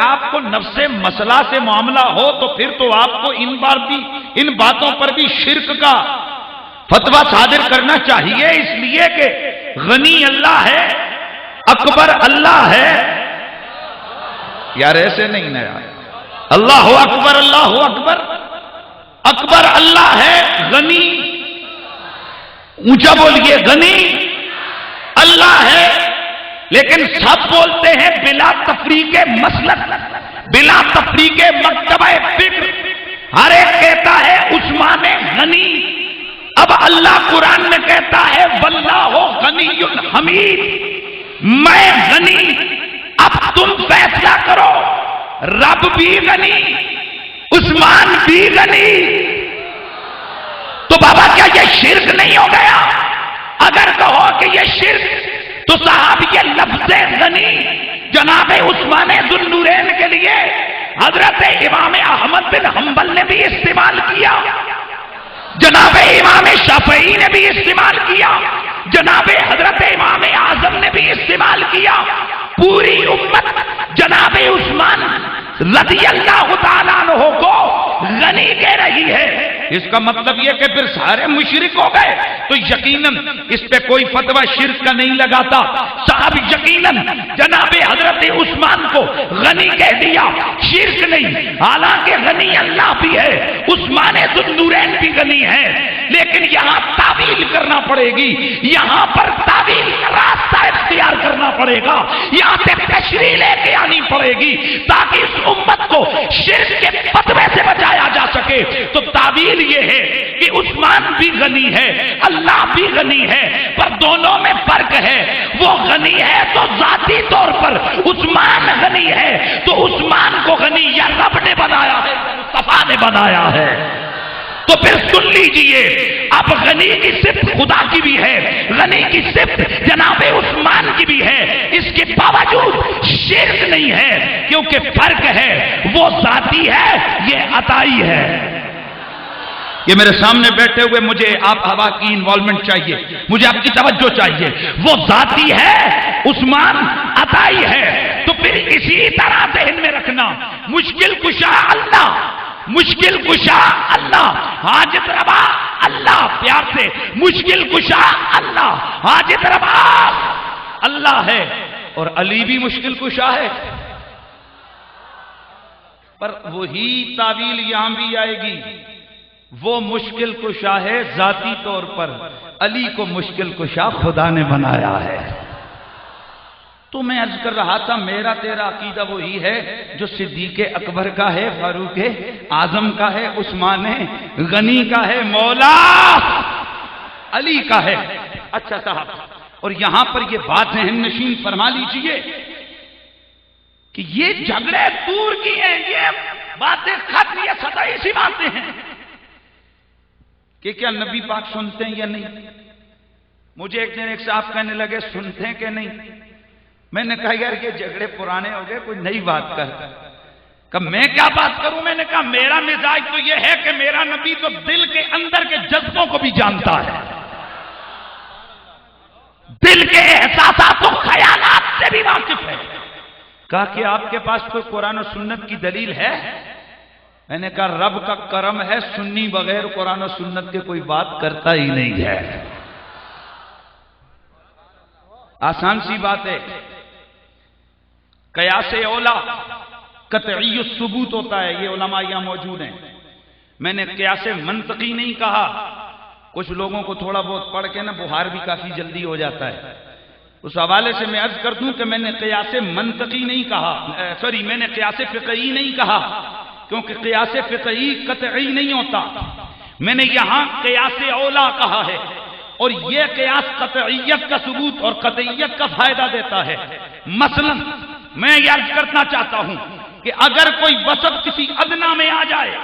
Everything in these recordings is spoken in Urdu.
آپ کو نفس مسئلہ سے معاملہ ہو تو پھر تو آپ کو ان باتوں پر بھی شرک کا فتویٰ صادر کرنا چاہیے، اس لیے کہ غنی اللہ ہے، اکبر اللہ ہے۔ یار ایسے نہیں نا یار، اللہ اکبر، اللہ اکبر، اکبر اللہ ہے، غنی، اونچا بولیے، غنی اللہ ہے۔ لیکن سب بولتے ہیں بلا تفریق مسلک، بلا تفریق مکتبہ فکر، ہر ایک کہتا ہے عثمان غنی۔ اب اللہ قرآن میں کہتا ہے واللہ غنی حمید، میں غنی۔ اب تم فیصلہ کرو، رب بھی غنی، عثمان بھی غنی، تو بابا کیا یہ شرک نہیں ہو گیا؟ اگر کہو کہ یہ شرک، تو صاحب یہ لفظ غنی جناب عثمان ذو النورین کے لیے حضرت امام احمد بن حنبل نے بھی استعمال کیا، جناب امام شافعی نے بھی استعمال کیا، جناب حضرت امام اعظم نے بھی استعمال کیا۔ پوری امت جناب عثمان رضی اللہ تعالیٰ عنہ کو غنی کہہ رہی ہے۔ اس کا مطلب یہ کہ پھر سارے مشرک ہو گئے، تو یقیناً اس پہ کوئی فتویٰ شرک کا نہیں لگاتا۔ صاحب یقیناً جناب حضرت عثمان کو غنی کہہ دیا، شرک نہیں، حالانکہ غنی اللہ بھی ہے، عثمان ذو النورین بھی غنی ہے، لیکن یہاں تعویل کرنا پڑے گی، یہاں پر تعویل کا راستہ اختیار کرنا پڑے گا، یہاں پہ تشریح لے کے آنی پڑے گی تاکہ اس امت کو شرک کے فتوے سے بچایا جا سکے۔ تو تعویل یہ ہے کہ عثمان بھی غنی ہے، اللہ بھی غنی ہے، پر دونوں میں فرق ہے۔ وہ غنی ہے تو ذاتی طور پر عثمان غنی ہے، تو عثمان کو غنی یا رب نے بنایا ہے، مصطفیٰ نے بنایا ہے۔ تو پھر سن لیجئے، اب غنی کی صفت خدا کی بھی ہے، غنی کی صفت جناب عثمان کی بھی ہے، اس کے باوجود شرک نہیں ہے، کیونکہ فرق ہے، وہ ذاتی ہے، یہ عطائی ہے۔ یہ میرے سامنے بیٹھے ہوئے مجھے آپ ہوا کی انوالومنٹ چاہیے، مجھے آپ کی توجہ چاہیے، وہ ذاتی ہے، عثمان عطائی ہے۔ تو پھر اسی طرح ذہن میں رکھنا، مشکل کشا اللہ، مشکل کشا اللہ، حاجت روا اللہ، پیار سے مشکل کشا اللہ، حاجت روا اللہ ہے، اور علی بھی مشکل کشا ہے۔ پر وہی تعویل یہاں بھی آئے گی، وہ مشکل کشا ہے ذاتی طور پر، علی کو مشکل کشا خدا نے بنایا ہے۔ تو میں عرض کر رہا تھا میرا تیرا عقیدہ وہی ہے جو صدیق اکبر کا ہے، فاروق اعظم کا ہے، عثمان غنی کا ہے، مولا علی کا ہے۔ اچھا صاحب، اور یہاں پر یہ بات ذہن نشین فرما لیجئے کہ یہ جھگڑے دور کی ہیں، یہ باتیں ختم، یہ سطحی سی باتیں ہیں کہ کیا نبی پاک سنتے ہیں یا نہیں۔ مجھے ایک دن ایک صاحب کہنے لگے سنتے ہیں کہ نہیں، میں نے کہا یار یہ جھگڑے پرانے ہو گئے، کوئی نئی بات کر۔ کہ میں کیا بات کروں، میں نے کہا میرا مزاج تو یہ ہے کہ میرا نبی تو دل کے اندر کے جذبوں کو بھی جانتا ہے، دل کے احساسات و خیالات سے بھی واقف ہے۔ کہا کہ آپ کے پاس کوئی قرآن و سنت کی دلیل ہے؟ میں نے کہا رب کا کرم ہے، سنی بغیر قرآن و سنت کے کوئی بات کرتا ہی نہیں ہے۔ آسان سی بات ہے، قیاس اولا قطعی الثبوت ہوتا ہے، یہ علماء یہاں موجود ہیں۔ میں نے قیاس منطقی نہیں کہا، کچھ لوگوں کو تھوڑا بہت پڑھ کے نا بخار بھی کافی جلدی ہو جاتا ہے، اس حوالے سے میں عرض کر دوں کہ میں نے قیاس منطقی نہیں کہا، میں نے قیاس فقہی نہیں کہا، کیونکہ قیاس فقہی قطعی نہیں ہوتا، میں نے یہاں قیاس اولا کہا ہے، اور یہ قیاس قطعیت کا ثبوت اور قطعیت کا فائدہ دیتا ہے۔ مثلا میں یہ عرض کرنا چاہتا ہوں کہ اگر کوئی وصف کسی ادنا میں آ جائے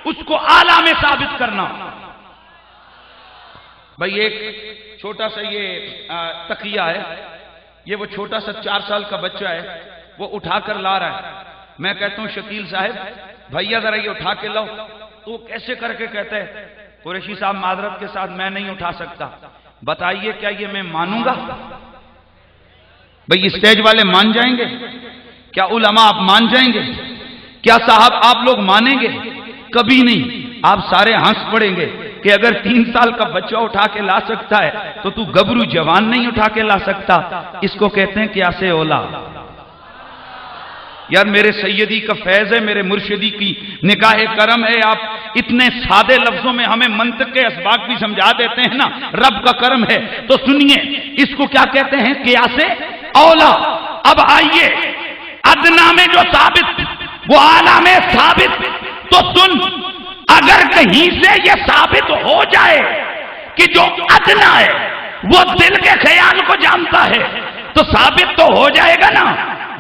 اس کو اعلیٰ میں ثابت کرنا۔ بھائی ایک چھوٹا سا یہ تقیہ ہے، یہ وہ چھوٹا سا 4 سال کا بچہ ہے، وہ اٹھا کر لا رہا ہے، میں کہتا ہوں شکیل صاحب بھیا ذرا یہ اٹھا کے لاؤ، تو وہ کیسے کر کے کہتا ہے قریشی صاحب معذرت کے ساتھ میں نہیں اٹھا سکتا، بتائیے کیا یہ میں مانوں گا؟ بھئی اسٹیج والے مان جائیں گے کیا علماء آپ مان جائیں گے؟ کیا صاحب آپ لوگ مانیں گے؟ کبھی نہیں۔ آپ سارے ہنس پڑیں گے کہ اگر 3 سال کا بچہ اٹھا کے لا سکتا ہے تو گبرو جوان نہیں اٹھا کے لا سکتا۔ اس کو کہتے ہیں قیاس اولا۔ یار میرے سیدی کا فیض ہے، میرے مرشدی کی نگاہ کرم ہے، آپ اتنے سادے لفظوں میں ہمیں منطق کے اسباق بھی سمجھا دیتے ہیں نا، رب کا کرم ہے۔ تو سنیے اس کو کیا کہتے ہیں؟ قیاس اولا۔ اب آئیے ادنا میں جو ثابت وہ اعلیٰ میں ثابت، تو سن، اگر کہیں سے یہ ثابت ہو جائے کہ جو ادنا ہے وہ دل کے خیال کو جانتا ہے تو ثابت تو ہو جائے گا نا،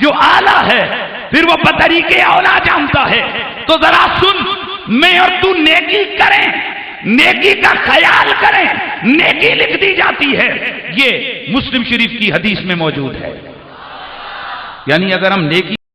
جو اعلیٰ ہے پھر وہ بطریق اولا جانتا ہے۔ تو ذرا سن، میں اور تو نیکی کریں، نیکی کا خیال کریں، نیکی لکھ دی جاتی ہے، یہ مسلم شریف کی حدیث میں موجود ہے۔ یعنی اگر ہم نیکی